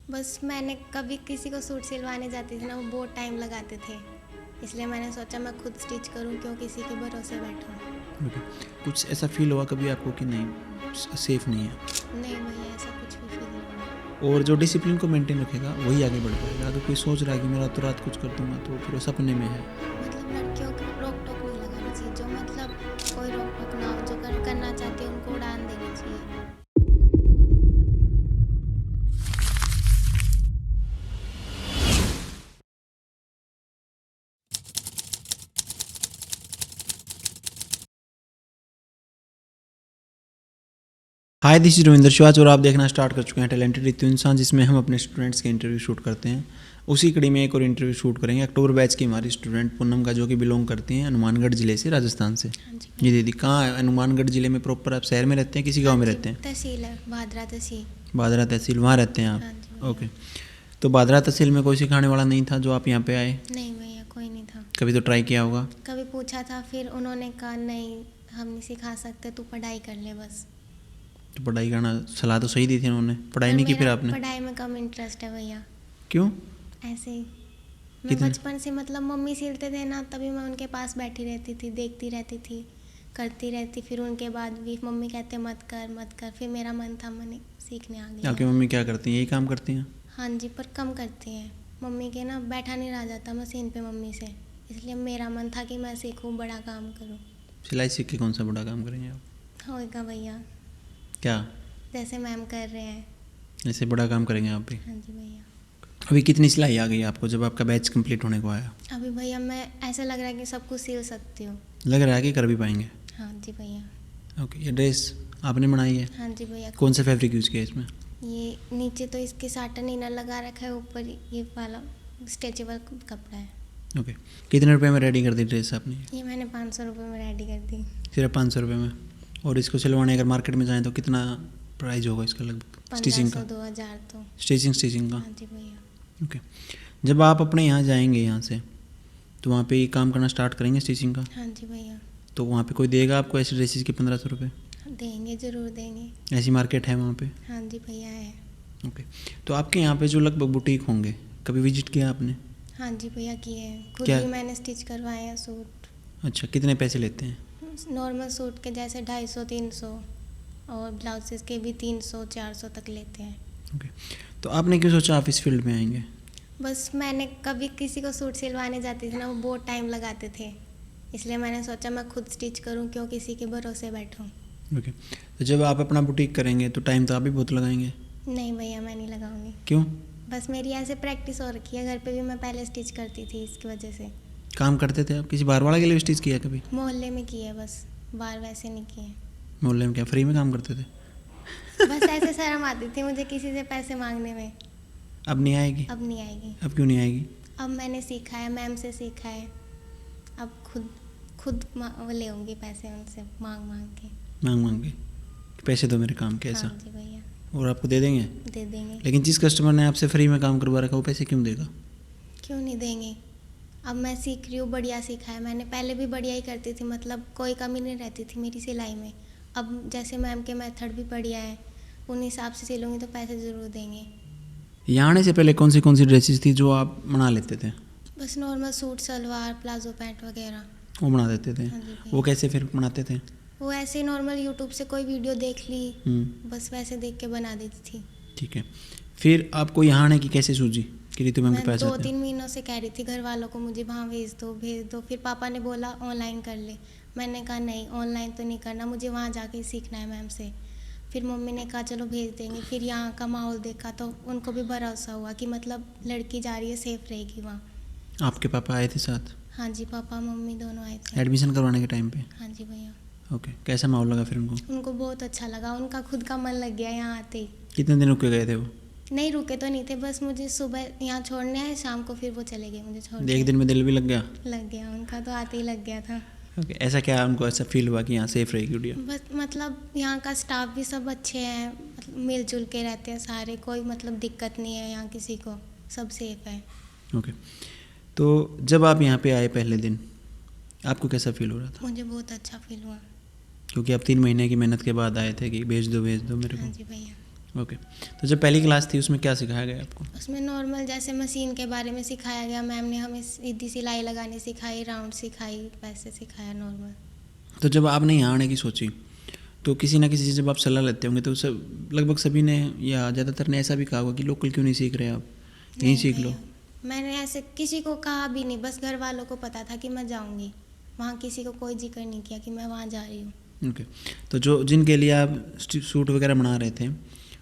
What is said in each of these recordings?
बस मैंने कभी किसी को सूट सिलवाने जाती थी ना, वो बहुत टाइम लगाते थे, इसलिए मैंने सोचा मैं खुद स्टिच करूं, क्यों किसी के भरोसे बैठूं। ओके। कुछ ऐसा फील हुआ कभी आपको कि नहीं सेफ़ नहीं है? नहीं भैया, ऐसा कुछ भी फील नहीं हुआ। और जो डिसिप्लिन को मेंटेन रखेगा वही आगे बढ़ पाएगा। अगर कोई सोच रहा है कि मैं रातों रात कुछ कर दूंगा तो फिर वो सपने में है। मतलब लड़कियों को रोक टोक नहीं लगानी चाहिए, जो मतलब कोई रोक टोक ना हो, जो करना चाहती है उनको उड़ान देनी चाहिए। हाय, दिस इज रविंद्र शिवाच और आप देखना स्टार्ट कर चुके हैं टैलेंटेड रितु इंसान, जिसमें हम अपने स्टूडेंट्स के इंटरव्यू शूट करते हैं। उसी कड़ी में एक और इंटरव्यू शूट करेंगे अक्टूबर बैच की हमारी स्टूडेंट पूनम का, जो कि बिलोंग करती हैं हनुमानगढ़ ज़िले से, राजस्थान से। हाँ जी जी भैया। दीदी, कहाँ है हनुमानगढ़ ज़िले में प्रॉपर? आप शहर में रहते हैं किसी गाँव हाँ में जी, रहते हैं? तहसील है, भादरा तहसील। बादरा तहसील, वहाँ रहते हैं हाँ जी आप? भैया। ओके। तो बादरा तहसील में कोई सिखाने वाला नहीं था जो आप यहाँ पे आए? नहीं भैया, कोई नहीं था। कभी तो ट्राई किया होगा? कभी पूछा था, फिर उन्होंने कहा नहीं, हम नहीं सिखा सकते, तू पढ़ाई कर ले बस। तो पढ़ाई करना, सलाह तो सही दी थी उन्होंने, पढ़ाई पर नहीं की फिर मेरा आपने? पढ़ाई में कम इंटरेस्ट है भैया, क्यों? ऐसे ही। मैं कितने? बचपन से मतलब मम्मी सिलते थे ना, तभी मैं उनके पास बैठी रहती थी, देखती रहती थी, करती रहती। फिर उनके बाद भी मम्मी कहते मत कर मत कर, फिर मेरा मन था, मैंने सीखने आ गई आपकी मैं। मम्मी क्या करती हैं? यही काम करती हैं? हाँ जी, पर कम करती हैं। मम्मी के ना बैठा नहीं रहा जाता मशीन पे मम्मी से, इसलिए मेरा मन था कि मैं सीखूं, बड़ा काम करूं। सिलाई सीख के कौन सा बड़ा काम करेंगे आप? होएगा भैया, क्या? जैसे मैम कर रहे हैं। ऐसे बड़ा काम करेंगे आप भी? हाँ जी भैया। अभी कितनी सिलाई आ गई आपको जब आपका बैच कंप्लीट होने को आया? अभी भैया मैं, ऐसा लग रहा है कि सब कुछ सिल सकती हूँ। लग रहा है कि कर भी पाएंगे? हाँ जी भैया। ओके। ये ड्रेस आपने बनाई है? हाँ जी भैया। कौन सा फैब्रिक यूज़ किया है इसमें? ये नीचे तो इसके साटन इनर लगा रखा है, ऊपर ये वाला स्ट्रेचेबल कपड़ा है। ओके। कितने रुपए में रेडी कर दी ड्रेस आपने? ये मैंने 500 रुपये में रेडी कर दी। सिर्फ 500 रुपये में? और इसको सिलवाने अगर मार्केट में जाएँ तो कितना प्राइस होगा इसका लगभग स्टिचिंग का? 1500-2000 तो। स्टिचिंग का? हाँ जी भैया। ओके। जब आप अपने यहाँ जाएंगे यहाँ से, तो वहाँ पे ये काम करना स्टार्ट करेंगे स्टिचिंग का, हाँ जी भैया। तो वहाँ पे कोई देगा आपको ऐसी ड्रेसेस के 1500 रुपये? देंगे, ज़रूर देंगे। ऐसी मार्केट है वहाँ पे? हाँ जी भैया है। ओके। तो आपके यहाँ पे जो लगभग बुटीक होंगे, कभी विजिट किया आपने? हाँ जी भैया, किए हैं, खुद क्या? ही मैंने स्टिच करवाए हैं सूट। अच्छा, कितने पैसे लेते हैं? नॉर्मल सूट के जैसे 250-300, और ब्लाउजेस के भी 300-400 तक लेते हैं। ओके। तो आपने क्यों सोचा आप इस फील्ड में आएंगे? बस मैंने कभी किसी को सूट सिलवाने जाती थी ना, वो बहुत टाइम लगाते थे, इसलिए मैंने सोचा मैं खुद स्टिच करूं, क्यों किसी के भरोसे बैठूं। ओके। तो जब आप अपना बुटीक करेंगे तो टाइम तो आप भी बहुत लगाएंगे? नहीं भैया, मैं नहीं लगाऊंगी। क्यों? बस मेरी ऐसे प्रैक्टिस हो रखी है, घर पे भी मैं पहले स्टिच करती थी, इसकी वजह से। काम करते थे आप? किसी बाहर वाला के लिए स्टिच किया कभी? मोहल्ले में किए बस, बाहर वैसे नहीं किए। मोहल्ले में क्या फ्री में काम करते थे? बस ऐसे शर्म आती थी मुझे किसी से पैसे मांगने में। अब नहीं आएगी? अब नहीं आएगी। अब क्यों नहीं आएगी? अब मैंने सीखा है, मैम से सीखा है, अब खुद वो ले आऊँगी पैसे उनसे मांग मांग के। मांग के? पैसे दो मेरे काम के, ऐसा? हाँ जी भैया। और आपको दे देंगे? दे देंगे। लेकिन जिस कस्टमर ने आपसे फ्री में काम करवा रखा वो पैसे क्यों देगा? क्यों नहीं देंगे? अब मैं सीख रही हूँ, बढ़िया सीखा है मैंने, पहले भी बढ़िया ही करती थी, मतलब कोई कमी नहीं रहती थी मेरी सिलाई में। अब जैसे मैम के मेथड भी बढ़िया है, उन हिसाब से सिलूँगी तो पैसे ज़रूर देंगे। यहाँ आने से पहले कौन सी ड्रेसेस थी जो आप बना लेते थे? बस normal suit, salwar, palazzo pant वगैरह। वो बना देते थे? हाँ जी भैया। वो कैसे फिर बनाते थे? वो ऐसे नॉर्मल यूट्यूब से कोई वीडियो देख ली, बस वैसे देख के बना देती थी। ठीक है। फिर आपको यहाँ आने की कैसे सूझी कि रितु मैम के मैं पास आते 2-3 हैं? महीनों से कह रही थी घर वालों को, मुझे वहाँ भेज दो। फिर पापा ने बोला ऑनलाइन कर ले। मैंने कहा नहीं, ऑनलाइन तो नहीं करना, मुझे वहाँ जाके ही सीखना है मैम से। फिर मम्मी ने कहा चलो भेज देंगे। फिर यहाँ का माहौल देखा तो उनको भी भरोसा हुआ कि मतलब लड़की जा रही है, सेफ रहेगी वहाँ। आपके पापा आए थे साथ? हाँ जी, पापा मम्मी दोनों आए थे। एडमिशन करवाने के टाइम पे? हाँ जी भैया। ओके। कैसा माहौल लगा फिर उनको? उनको बहुत अच्छा लगा, उनका खुद का मन लग गया यहाँ आते ही। कितने दिन रुक के गए थे वो? नहीं रुके तो नहीं थे, बस मुझे सुबह यहाँ छोड़ने आए, शाम को फिर वो चले गए मुझे छोड़ एक दिन में दिल भी लग गया? लग गया उनका, तो आते ही लग गया था। ओके। ऐसा क्या उनको ऐसा फील हुआ कि यहाँ सेफ रहेगी गुड़िया? बस मतलब यहाँ का स्टाफ भी सब अच्छे हैं, मतलब मिलजुल के रहते हैं सारे, कोई मतलब दिक्कत नहीं है यहाँ किसी को, सब सेफ है। ओके। तो जब आप यहाँ पे आए पहले दिन आपको कैसा फील हो रहा था? मुझे बहुत अच्छा फील हुआ। क्योंकि आप 3 महीने की मेहनत के बाद आए थे कि भेज दो मेरे हाँ को। जी भैया। ओके, तो जब पहली क्लास थी उसमें क्या सिखाया गया आपको? उसमें नॉर्मल जैसे मशीन के बारे में सिखाया गया, मैम ने हमें सीधी सिलाई लगानी सिखाई, राउंड सिखाई, वैसे सिखाया नॉर्मल। तो जब आपने यहाँ आने की सोची तो किसी ना किसी से जब आप सलाह लेते होंगे तो सब लगभग सभी ने या ज़्यादातर ने ऐसा भी कहा होगा कि लोकल क्यों नहीं सीख रहे आप, यहीं नहीं सीख लो। भैया, मैंने ऐसे किसी को कहा भी नहीं, बस घर वालों को पता था कि मैं जाऊंगी वहाँ, किसी को कोई जिक्र नहीं किया कि मैं वहाँ जा रही हूँ। ओके, तो जो जिनके लिए आप सूट वगैरह बना रहे थे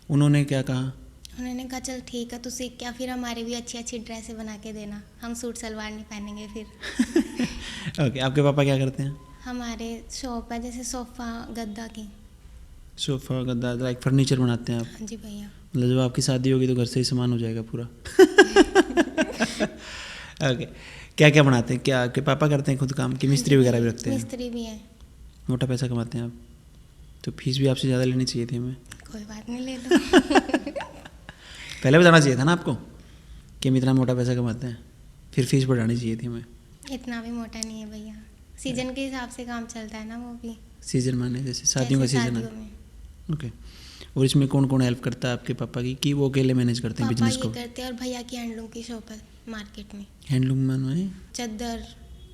उन्होंने क्या कहा? उन्होंने कहा चल ठीक है, तू सीख क्या, फिर हमारे भी अच्छी अच्छी ड्रेसें बना के देना, हम सूट सलवार नहीं पहनेंगे फिर। ओके, आपके पापा क्या करते हैं? हमारे शॉप है जैसे सोफ़ा गद्दा की। सोफ़ा गद्दा लाइक फर्नीचर बनाते हैं आप? हाँ जी भैया। मतलब जब आपकी शादी होगी तो घर से ही सामान हो जाएगा पूरा। ओके, क्या क्या बनाते हैं? क्या आपके पापा करते हैं खुद काम कि मिस्त्री वगैरह भी रखते हैं? मिस्त्री भी है। मोटा पैसा कमाते हैं आप, तो फीस भी आपसे ज़्यादा लेनी चाहिए थी हमें। कोई बात नहीं, ले लो। पहले बताना चाहिए था ना आपको कि हम इतना मोटा पैसा कमाते हैं, फिर फीस बढ़ानी चाहिए थी हमें। इतना भी मोटा नहीं है भैया, सीजन के हिसाब से काम चलता है ना, वो भी सीजन माने जैसे शादियों का जैसे सीजन है। शादियों में। ओके, और इसमें कौन कौन हेल्प करता है आपके पापा की कि वो अकेले मैनेज करते हैं पापा बिजनेस ये को? करते हैं और भैया की हैंडलूम की शॉप है मार्केट में, हैंडलूम में? चद्दर,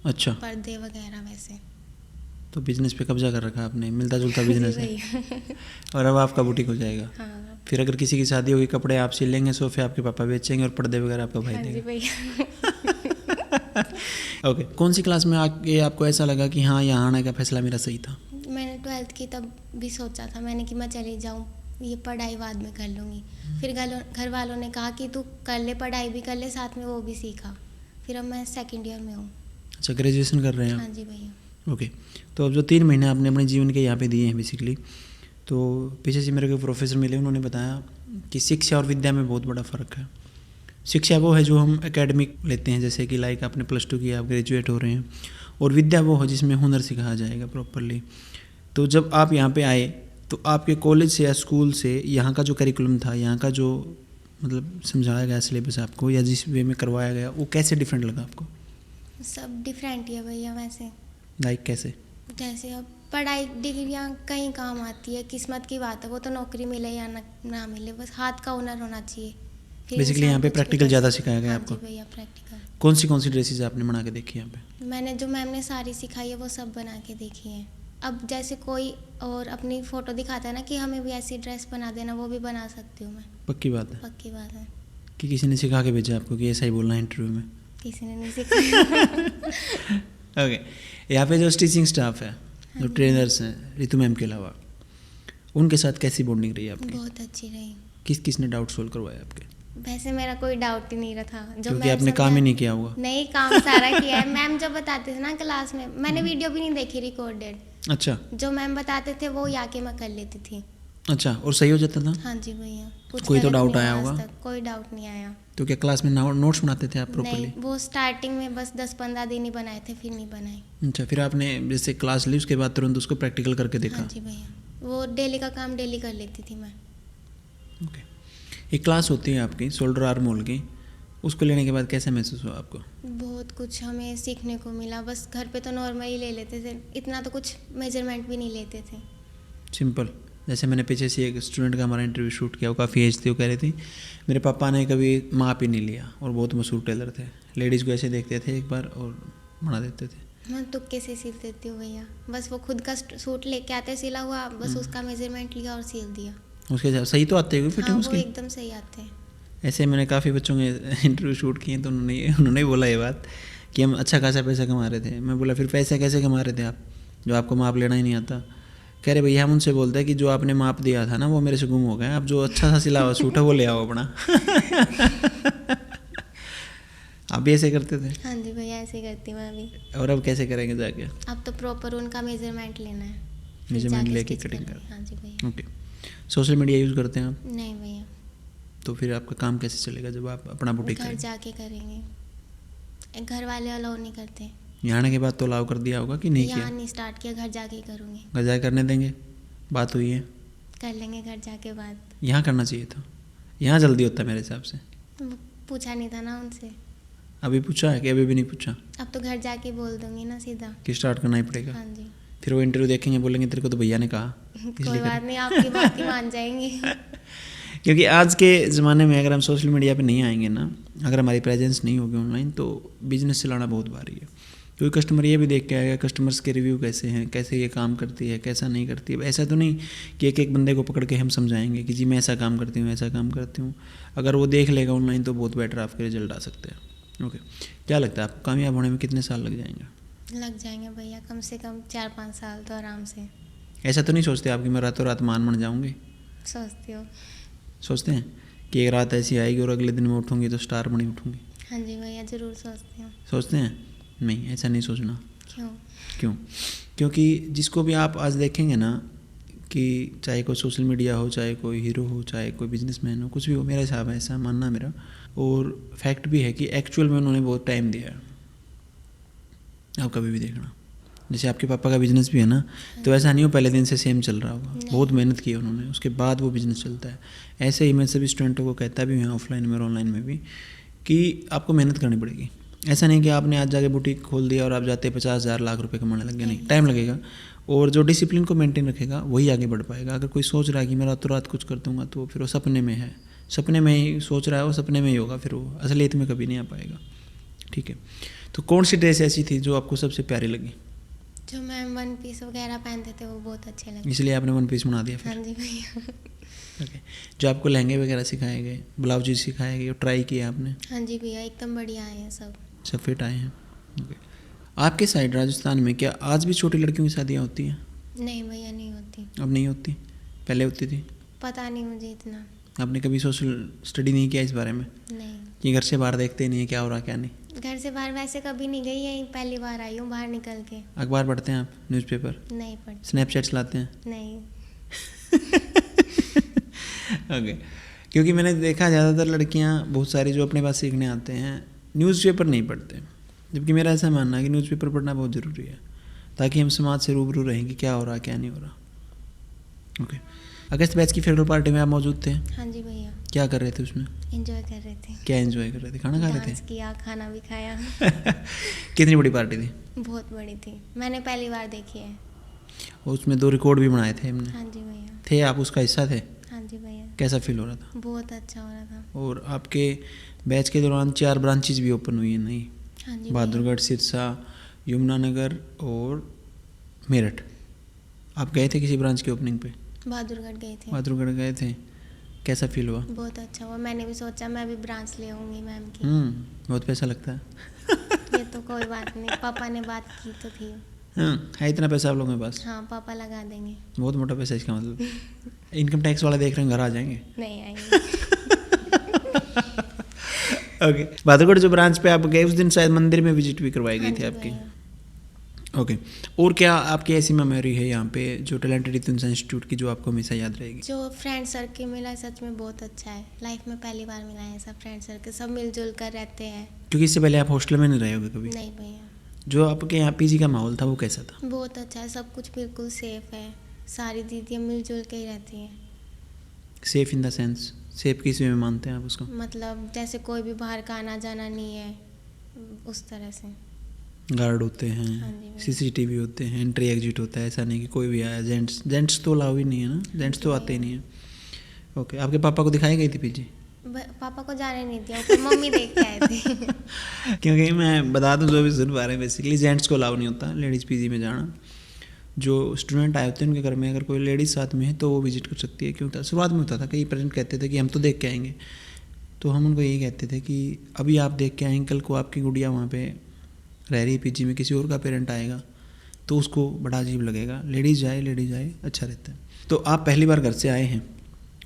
अच्छा, पर्दे वगैरह वैसे। तो बिजनेस पे कब्जा कर रखा आपने, मिलता जुलता बिजनेस है। भैया। और अब आपका बुटीक हो जाएगा। हाँ। फिर अगर किसी की शादी होगी कपड़े आप सिल लेंगे, सोफे आपके पापा बेचेंगे और पर्दे वगैरह आपका भाई हाँ जी देगा। भैया। ओके, कौन सी क्लास में आके आपको ऐसा लगा कि हाँ यहाँ आने का फैसला मेरा सही था? मैंने 12th की तब भी सोचा था मैंने कि मैं चली जाऊँ, ये पढ़ाई बाद में कर लूँगी। फिर घर वालों ने कहा कि तू कर ले, पढ़ाई भी कर ले, साथ में वो भी सीखा। फिर अब मैं 2nd ईयर में हूँ। अच्छा, ग्रेजुएशन कर रहे हैं हाँ आप? जी भैया। ओके, तो अब जो 3 महीने आपने अपने जीवन के यहाँ पे दिए हैं बेसिकली, तो पीछे से मेरे को प्रोफेसर मिले, उन्होंने बताया कि शिक्षा और विद्या में बहुत बड़ा फ़र्क है। शिक्षा वो है जो हम एकेडमिक लेते हैं, जैसे कि लाइक आपने +2 किया, आप ग्रेजुएट हो रहे हैं, और विद्या वो है जिसमें हुनर सिखाया जाएगा प्रॉपरली। तो जब आप यहाँ पे आए तो आपके कॉलेज से या स्कूल से यहाँ का जो करिकुलम था, यहाँ का जो मतलब समझाया गया सिलेबस आपको या जिस वे में करवाया गया, वो कैसे डिफरेंट लगा आपको? सब डिफरेंट ही है भैया वैसे। लाइक कैसे? जैसे अब पढ़ाई डिग्रियाँ कहीं काम आती है, किस्मत की बात है, वो तो नौकरी मिले या ना मिले, बस हाथ का हुनर होना चाहिए। फिर बेसिकली इंसान यहाँ पे कुछ भी प्रैक्टिकल कर ज़्यादा सकता सिखाया है। गया हाँ आपको? जी भैया, प्रैक्टिकल। कौन सी ड्रेसेस आपने बना के देखी यहाँ पे? मैंने जो मैम ने सारी सिखाई है वो सब बना के देखी है। अब जैसे कोई और अपनी फ़ोटो दिखाता है ना कि हमें भी ऐसी ड्रेस बना देना, वो भी बना सकती हूँ मैं। पक्की बात है पक्की बात है। कि किसी ने सिखा के भेजा आपको कि ऐसा ही बोलना है इंटरव्यू में? किसी ने नहीं सिखाया। ओके, यहाँ पे जो स्टिचिंग स्टाफ है, जो ट्रेनर्स हैं रितु मैम के अलावा, उनके साथ कैसी बॉन्डिंग रही आपकी? बहुत अच्छी रही। किसने डाउट सोल्व करवाया आपके? वैसे मेरा कोई डाउट ही नहीं रहा था, जो क्योंकि मैम आपने काम ही समझा- नहीं किया होगा। नहीं, काम सारा किया है। मैम जो बताते थे ना क्लास में, मैंने वीडियो भी नहीं देखी रिकॉर्डेड, अच्छा जो मैम बताते थे वो आके मैं कर लेती थी। अच्छा, और सही हो जाता था? हाँ जी भैया। कुछ कोई तो गलत डाउट नहीं आया आज होगा? तक कोई डाउट नहीं आया। तो क्या क्लास में नोट्स बनाते थे आप प्रॉपरली? नहीं, वो स्टार्टिंग में बस 10-15 दिन ही बनाए थे, फिर नहीं बनाए। अच्छा, फिर आपने जैसे क्लास ली उसके बाद तुरंत उसको प्रैक्टिकल करके देखा? हाँ जी भैया, वो डेली का काम डेली कर लेती थी मैं। ओके, एक क्लास होती है आपकी शोल्डर आर्म होल की, उसको लेने के बाद कैसा महसूस हुआ आपको? बहुत कुछ हमें सीखने को मिला। बस घर पे तो नॉर्मल ही ले लेते थे, इतना तो कुछ मेजरमेंट भी नहीं लेते थे। सिंपल, जैसे मैंने पीछे से एक स्टूडेंट का हमारा इंटरव्यू शूट किया, वो काफ़ी एज थी, वो कह रही थी मेरे पापा ने कभी माप ही नहीं लिया, और बहुत मशहूर टेलर थे, लेडीज़ को ऐसे देखते थे एक बार और बना देते थे। मैं तुक्के से सिल देती हूँ भैया, बस वो खुद का सूट लेके आते सिला हुआ, बस उसका मेजरमेंट लिया और सिल दिया। उसके साथ सही तो आते हुए फिटिंग हाँ, वो उसकी? एकदम सही आते हैं। ऐसे मैंने काफ़ी बच्चों के इंटरव्यू शूट किए, तो उन्होंने ही बोला ये बात कि हम अच्छा खासा पैसा कमा रहे थे। मैं बोला फिर पैसे कैसे कमा रहे थे आप, जो आपको माप लेना ही नहीं आता? कह रहे भैया हम उनसे बोलते हैं कि जो आपने माप दिया था ना वो मेरे से गुम हो गया, अब जो अच्छा सा सिला हुआ सूट है वो ले आओ अपना। आप भी ऐसे करते थे? हाँ जी भैया, ऐसे ही करती हूँ मैं अभी। और अब कैसे करेंगे जाके? अब तो प्रॉपर उनका मेजरमेंट लेना है, फिर मेजरमेंट जाके लेके stitch कटिंग करनी है। कर। हाँ जी भैया। ओके, सोशल मीडिया यूज़ करते हैं आप? नहीं भैया, तो फिर आपका काम कैसे चलेगा जब आप अपना बुटीक घर करेंगे? जाके करेंगे। घर वाले अलाउ नहीं करते। यहाँ आने के बाद तो अलाउ कर दिया होगा कि नहीं यहाँ किया? नहीं स्टार्ट किया, घर जाके ही करूँगी। घर जाके करने देंगे? बात हुई है? कर लेंगे घर जाके बात। यहाँ करना चाहिए था, यहाँ जल्दी होता है मेरे हिसाब से। वो पूछा नहीं था ना उनसे। अभी पूछा है कि अभी भी नहीं पूछा? अब तो घर जाके बोल दूंगी ना सीधा। कि स्टार्ट करना ही पड़ेगा? हाँ जी। फिर वो इंटरव्यू देखेंगे, बोलेंगे तेरे को तो भैया ने कहा, कोई इसलिए बात नहीं, आपकी बात ही मान जाएंगे। क्योंकि आज के ज़माने में अगर हम सोशल मीडिया पे नहीं आएंगे ना, अगर हमारी प्रेजेंस नहीं होगी ऑनलाइन, तो बिजनेस चलाना बहुत भारी है। क्योंकि कस्टमर ये भी देख के आएगा कस्टमर्स के रिव्यू कैसे हैं, कैसे ये काम करती है, कैसा नहीं करती है। ऐसा तो नहीं कि एक एक बंदे को पकड़ के हम समझाएंगे कि जी मैं ऐसा काम करती हूँ, ऐसा काम करती हूँ। अगर वो देख लेगा ऑनलाइन तो बहुत बेटर आपके रिजल्ट आ सकते हैं। ओके, क्या लगता है आपको कामयाब होने में कितने साल लग जाएंगे? लग जाएंगे भैया, कम से कम 4-5 साल तो आराम से। ऐसा तो नहीं सोचते आप कि मैं रातों रात मान बन जाऊँगी? सोचती हूँ। सोचते हैं कि एक रात ऐसी आएगी और अगले दिन मैं उठूँगी तो स्टार बनी उठूँगी? हाँ जी भैया, ज़रूर सोचती हूँ। सोचते हैं? नहीं, ऐसा नहीं सोचना। क्यों? क्यों? क्योंकि जिसको भी आप आज देखेंगे ना, कि चाहे कोई सोशल मीडिया हो, चाहे कोई हीरो हो, चाहे कोई बिजनेसमैन हो, कुछ भी हो, मेरा हिसाब है, ऐसा मानना मेरा, और फैक्ट भी है कि एक्चुअल में उन्होंने बहुत टाइम दिया है। आप कभी भी देखना, जैसे आपके पापा का बिजनेस भी है ना, तो ऐसा नहीं हो पहले दिन से सेम चल रहा होगा, बहुत मेहनत की है उन्होंने, उसके बाद वो बिज़नेस चलता है। ऐसे ही मैं सभी स्टूडेंटों को कहता भी हूँ, ऑफलाइन में और ऑनलाइन में भी, कि आपको मेहनत करनी पड़ेगी। ऐसा नहीं कि आपने आज जाके बुटीक खोल दिया और आप जाते 50,000 लाख रुपए कमाने लग गए, नहीं, टाइम लगेगा। और जो डिसिप्लिन को मेंटेन रखेगा वही आगे बढ़ पाएगा। अगर कोई सोच रहा है कि मैं रातों रात कुछ कर दूंगा, तो फिर वो सपने में है, सपने में ही सोच रहा है, वो सपने में ही होगा, फिर वो असलियत में कभी नहीं आ पाएगा। ठीक है, तो कौन सी ड्रेस ऐसी थी जो आपको सबसे प्यारी लगी? जो मैम वन पीस वगैरह पहनते थे वो बहुत अच्छे लगे। इसलिए आपने वन पीस बना दिया फिर? हाँ जी भैया। ओके, जो आपको लहंगे वगैरह सिखाए गए, ब्लाउज सिखाए गए, ट्राई किया आपने? हाँ जी भैया, एकदम बढ़िया आए हैं सब। सब फिट आए हैं? ओके, आपके साइड राजस्थान में क्या आज भी छोटी लड़कियों की शादियाँ होती हैं? नहीं भैया, नहीं होती। अब नहीं होती, पहले होती थी? पता नहीं मुझे इतना। आपने कभी सोशल स्टडी नहीं किया इस बारे में नहीं, कि घर से बाहर देखते ही नहीं है क्या हो रहा क्या नहीं? घर से बाहर वैसे कभी नहीं गई, यही पहली बार आई हूँ बाहर निकल के। अखबार पढ़ते हैं आप, न्यूज़पेपर, नहीं पढ़ती। स्नैपचैट चलाते हैं? नहीं। ओके, क्योंकि मैंने देखा ज़्यादातर लड़कियां बहुत सारी जो अपने पास सीखने आते हैं न्यूज़पेपर नहीं पढ़ते, जबकि मेरा ऐसा मानना है कि न्यूज़पेपर पढ़ना बहुत ज़रूरी है, ताकि हम समाज से रूबरू रहें कि क्या हो रहा क्या नहीं हो रहा। ओके, अगस्त बैच की फेयरवेल पार्टी में आप मौजूद थे? हाँ जी भैया। क्या कर रहे थे उसमें? एंजॉय कर रहे थे। क्या एंजॉय कर रहे थे? खाना खा रहे डांस थे? किया, खाना भी खाया। कितनी बड़ी पार्टी थी? बहुत बड़ी थी, मैंने पहली बार देखी है। और उसमें 2 रिकॉर्ड भी बनाए थे हमने। हाँ जी भैया। थे आप उसका हिस्सा थे? हाँ जी भैया। कैसा फील हो रहा था? बहुत अच्छा हो रहा था। और आपके बैच के दौरान 4 ब्रांचेज भी ओपन हुई हैं नई? हाँ जी भैया। बहादुरगढ़, सिरसा, यमुनानगर और मेरठ। आप गए थे किसी ब्रांच की ओपनिंग पे? बहादुरगढ़ गए थे। बहादुरगढ़ गए थे, कैसा फील हुआ? बहुत अच्छा हुआ, मैंने भी सोचा मैं भी ब्रांच ले आऊँगी मैम की। बहुत पैसा लगता है। ये तो कोई बात नहीं, पापा ने बात की तो थी। हाँ, है इतना पैसा आप लोगों के पास? हाँ, पापा लगा देंगे। बहुत मोटा पैसा इसका मतलब। इनकम टैक्स वाला देख रहे हैं, घर आ जाएंगे? नहीं आएंगे। ओके, बहादुरगढ़ जो ब्रांच पे आप गए उस दिन शायद मंदिर में विजिट भी करवाई गई हाँ थी जी आपकी? भैया। ओके, और क्या आपकी ऐसी मेमोरी है यहाँ पे जो टैलेंटेड रितुंसा इंस्टीट्यूट की जो आपको हमेशा याद रहेगी? जो फ्रेंड सर्कल मिला सच में बहुत अच्छा है, लाइफ में पहली बार मिला है सब फ्रेंड सर्कल, सब मिलजुल कर रहते हैं। क्योंकि इससे पहले आप हॉस्टल में नहीं रहे होगे कभी? नहीं भैया। जो आपके यहाँ पीजी का माहौल था वो कैसा था? बहुत अच्छा है, सब कुछ बिल्कुल सेफ है, सारी दीदियाँ मिलजुल के ही रहती हैं। Safe in the sense, safe किस वे में मानते हैं आप उसको? मतलब जैसे कोई भी बाहर का आना जाना नहीं है, उस तरह से। गार्ड होते हाँ हैं, जी भैया। सीसीटीवी होते हैं, एंट्री एग्जिट होता है, ऐसा नहीं कि कोई भी आया। जेंट्स तो अलाउ ही नहीं है ना, जेंट्स तो आते ही नहीं है। ओके, आपके पापा को दिखाई गई थी पीजी? पापा को जाने नहीं दिया, ऊपर मम्मी देख के आए थे। क्योंकि मैं बता दूं जो भी सुन पा रहे हैं, बेसिकली जेंट्स को अलाउ नहीं होता लेडीज़ पीजी में जाना। जो स्टूडेंट आए होते हैं उनके घर में अगर कोई लेडीज़ साथ में है तो वो विजिट कर सकती है। क्योंकि शुरुआत में होता था, कई पेरेंट कहते थे कि हम तो देख के आएंगे, तो हम उनको यही कहते थे कि अभी आप देख के आएंगे, कल को आपकी गुड़िया वहाँ पे रह रही पीजी में, किसी और का पेरेंट आएगा तो उसको बड़ा अजीब लगेगा। लेडीज़ आए अच्छा रहता है। तो आप पहली बार घर से आए हैं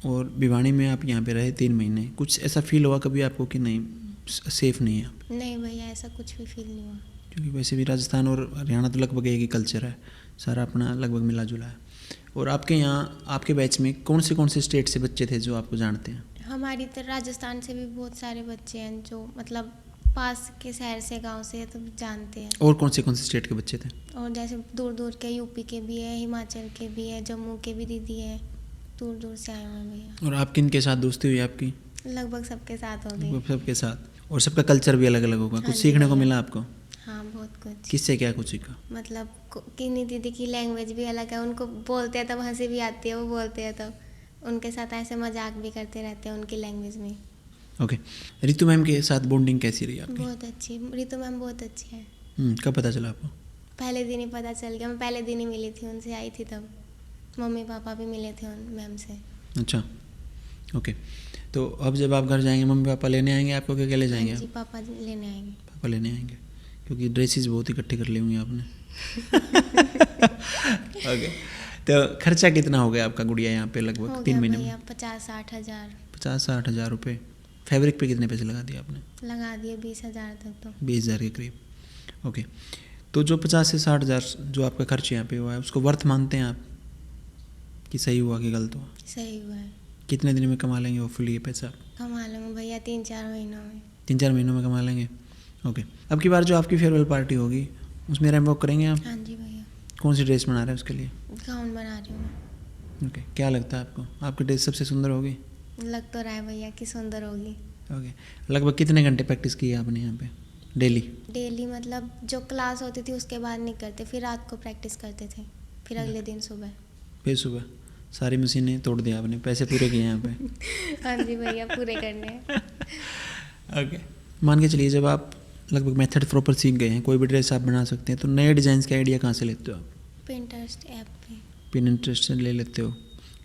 और भिवानी में आप यहाँ पे रहे 3 महीने, कुछ ऐसा फील हुआ कभी आपको कि नहीं सेफ़ नहीं है आप? नहीं भैया, ऐसा कुछ भी फील नहीं हुआ। क्योंकि वैसे भी राजस्थान और हरियाणा तो लगभग एक ही कल्चर है, सारा अपना लगभग मिला जुला है। और आपके यहाँ आपके बैच में कौन से स्टेट से बच्चे थे जो आपको जानते हैं? हमारी तरह राजस्थान से भी बहुत सारे बच्चे हैं जो मतलब पास के शहर से, गांव से, तो जानते हैं। और कौन से स्टेट के बच्चे थे? और जैसे दूर दूर के यूपी के भी है, हिमाचल के भी है, जम्मू के भी दीदी है, दूर दूर से आए हुए हैं भैया। और आप किन के साथ दोस्ती हुई आपकी? लगभग सबके साथ हो गई। सबके साथ। और सबका कल्चर भी अलग अलग होगा, हाँ कुछ जी सीखने को भैया। मिला आपको? हाँ, बहुत कुछ। किससे क्या कुछ सीखा? मतलब किन्नी दीदी की लैंग्वेज भी अलग है, उनको बोलते हैं तब हंसी भी आती है, वो बोलते हैं तब उनके साथ ऐसे मजाक भी करते रहते हैं उनकी लैंग्वेज में। ओके, रितु मैम के साथ बॉन्डिंग कैसी रही आपकी? बहुत अच्छी, रितु मैम बहुत अच्छी है। कब पता चला आपको? पहले दिन ही पता चल गया, मैं पहले दिन ही मिली थी उनसे, आई थी तब। मम्मी पापा भी मिले थे उन मैम से। अच्छा, ओके। तो अब जब आप घर जाएंगे मम्मी पापा लेने आएंगे आपको कि अकेले जाएंगे? जी पापा लेने आएंगे। पापा लेने आएंगे, क्योंकि ड्रेसेस बहुत इकट्ठी कर ली होंगी आपने। ओके, तो खर्चा कितना हो गया आपका गुड़िया यहाँ पे लगभग 3 महीने में? 50-60 हज़ार। 50-60 हज़ार रुपये। फैब्रिक पे कितने पैसे लगा दिए आपने? लगा दिए 20 हज़ार तक तो। 20 हज़ार के करीब। ओके, तो जो 50 से 60 हज़ार जो आपका खर्च यहाँ पे हुआ है उसको वर्थ मानते हैं आप कि सही हुआ कि गलत हुआ? सही हुआ है। कितने दिन में कमा लेंगे होपफुली ये पैसा? कमा लूँगा भैया 3-4 महीनों में। 3-4 महीनों में कमा लेंगे। ओके, अब की बार जो आपकी फेयरवेल पार्टी होगी उसमें रैंप वॉक करेंगे आप? हाँ जी भैया। कौन सी ड्रेस बना रहे हैं उसके लिए? गाउन बना रही हूँ मैं। ओके, क्या लगता है आपको आपकी ड्रेस सबसे सुंदर होगी? लग तो रहा है भैया कि सुंदर होगी। ओके, लगभग कितने घंटे प्रैक्टिस की है आपने यहाँ पे डेली? डेली मतलब जो क्लास होती थी उसके बाद नहीं करते, फिर रात को प्रैक्टिस करते थे, फिर अगले दिन सुबह। फिर सुबह सारी मशीनें तोड़ दी आपने, पैसे पूरे किए यहाँ पे? हाँ जी भैया, पूरे करने हैं। ओके, मान के चलिए जब आप लगभग मेथड प्रॉपर सीख गए हैं, कोई भी ड्रेस आप बना सकते हैं, तो नए डिज़ाइन के आइडिया कहाँ से लेते हो आप? पिंटरेस्ट ऐप पे। पिंटरेस्ट से ले लेते हो?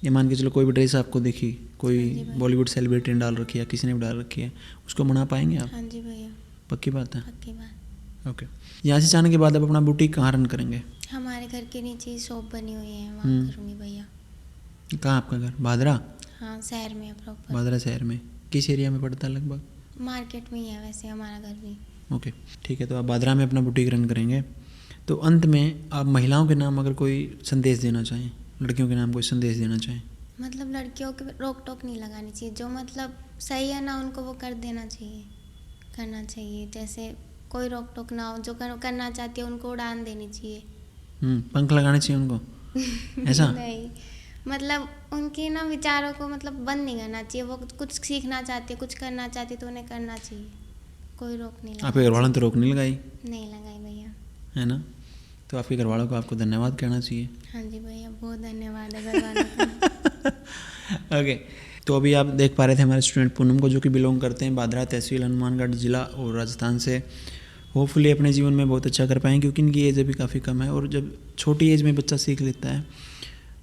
ये मान के चलो कोई भी ड्रेस आपको दिखी, कोई बॉलीवुड सेलिब्रिटी ने डाल रखी है, किसी ने भी डाल रखी है, उसको बना पाएंगे आप? हाँ जी भैया। पक्की बात है? पक्की बात। ओके, यहाँ से जाने के बाद आप अपना बुटीक कहाँ रन करेंगे? हमारे घर के नीचे शॉप बनी हुई है, वहाँ करूँगी भैया। कहाँ आपका घर? भादरा? हाँ, शहर में प्रॉपर। भादरा शहर में किस एरिया में पड़ता है लगभग? मार्केट में ही है वैसे हमारा घर भी। ओके, ठीक है, तो आप भादरा में अपना बुटीक रन करेंगे। तो अंत में आप महिलाओं के नाम अगर कोई संदेश देना चाहें, लड़कियों के नाम कोई संदेश देना चाहें? मतलब लड़कियों के रोक टोक नहीं लगानी चाहिए, जो मतलब सही है ना उनको वो कर देना चाहिए, करना चाहिए। जैसे कोई रोक टोक ना हो, जो करना चाहती है उनको उड़ान देनी चाहिए। पंख लगाने चाहिए उनको ऐसा? नहीं, मतलब उनके ना विचारों को मतलब बंद नहीं करना चाहिए। वो कुछ सीखना चाहती है, कुछ करना चाहती है तो उन्हें करना चाहिए, कोई रोक नहीं लगाना। आपके घर वालों ने तो रोक नहीं लगाई? नहीं लगाई भैया। है ना? तो आपके घर वालों को आपको धन्यवाद कहना चाहिए। हाँ जी भैया, बहुत धन्यवाद है घर वालों का। ओके, तो अभी आप देख पा रहे थे हमारे स्टूडेंट पूनम को, जो कि बिलोंग करते हैं भादरा तहसील, हनुमानगढ़ ज़िला और राजस्थान से। होपफुली अपने जीवन में बहुत अच्छा कर पाएँ, क्योंकि इनकी एज अभी काफ़ी कम है, और जब छोटी एज में बच्चा सीख लेता है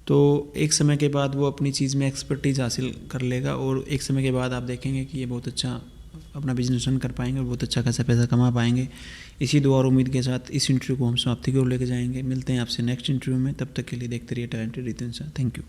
तो एक समय के बाद वो अपनी चीज़ में एक्सपर्टीज़ हासिल कर लेगा, और एक समय के बाद आप देखेंगे कि ये बहुत अच्छा अपना बिजनेस रन कर पाएंगे और बहुत अच्छा खासा पैसा कमा पाएंगे। इसी दुआ और उम्मीद के साथ इस इंटरव्यू को हम समाप्ति की ओर लेके जाएंगे। मिलते हैं आपसे नेक्स्ट इंटरव्यू में, तब तक के लिए देखते रहिए टैलेंटेड रितु इंसान। Thank you.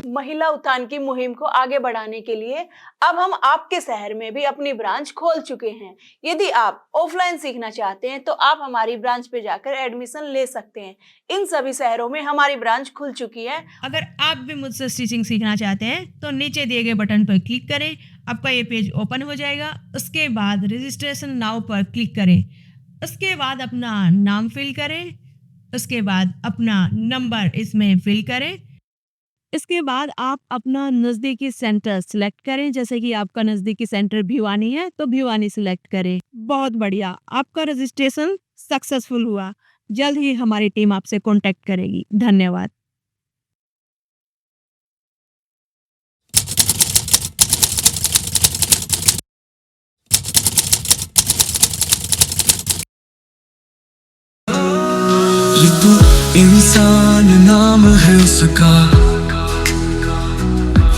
महिला उत्थान की मुहिम को आगे बढ़ाने के लिए अब हम आपके शहर में भी अपनी ब्रांच खोल चुके हैं। यदि आप ऑफलाइन सीखना चाहते हैं तो आप हमारी ब्रांच पे जाकर एडमिशन ले सकते हैं। इन सभी शहरों में हमारी ब्रांच खुल चुकी है। अगर आप भी मुझसे स्टिचिंग सीखना चाहते हैं तो नीचे दिए गए बटन पर क्लिक करें, आपका ये पेज ओपन हो जाएगा। उसके बाद रजिस्ट्रेशन नाउ पर क्लिक करें, उसके बाद अपना नाम फिल करें, उसके बाद अपना नंबर इसमें फिल करें। इसके बाद आप अपना नज़दीकी सेंटर सिलेक्ट करें। जैसे कि आपका नज़दीकी सेंटर भिवानी है तो भिवानी सिलेक्ट करें। बहुत बढ़िया, आपका रजिस्ट्रेशन सक्सेसफुल हुआ। जल्द ही हमारी टीम आपसे कांटेक्ट करेगी। धन्यवाद। रितु इंसान नाम है उसका।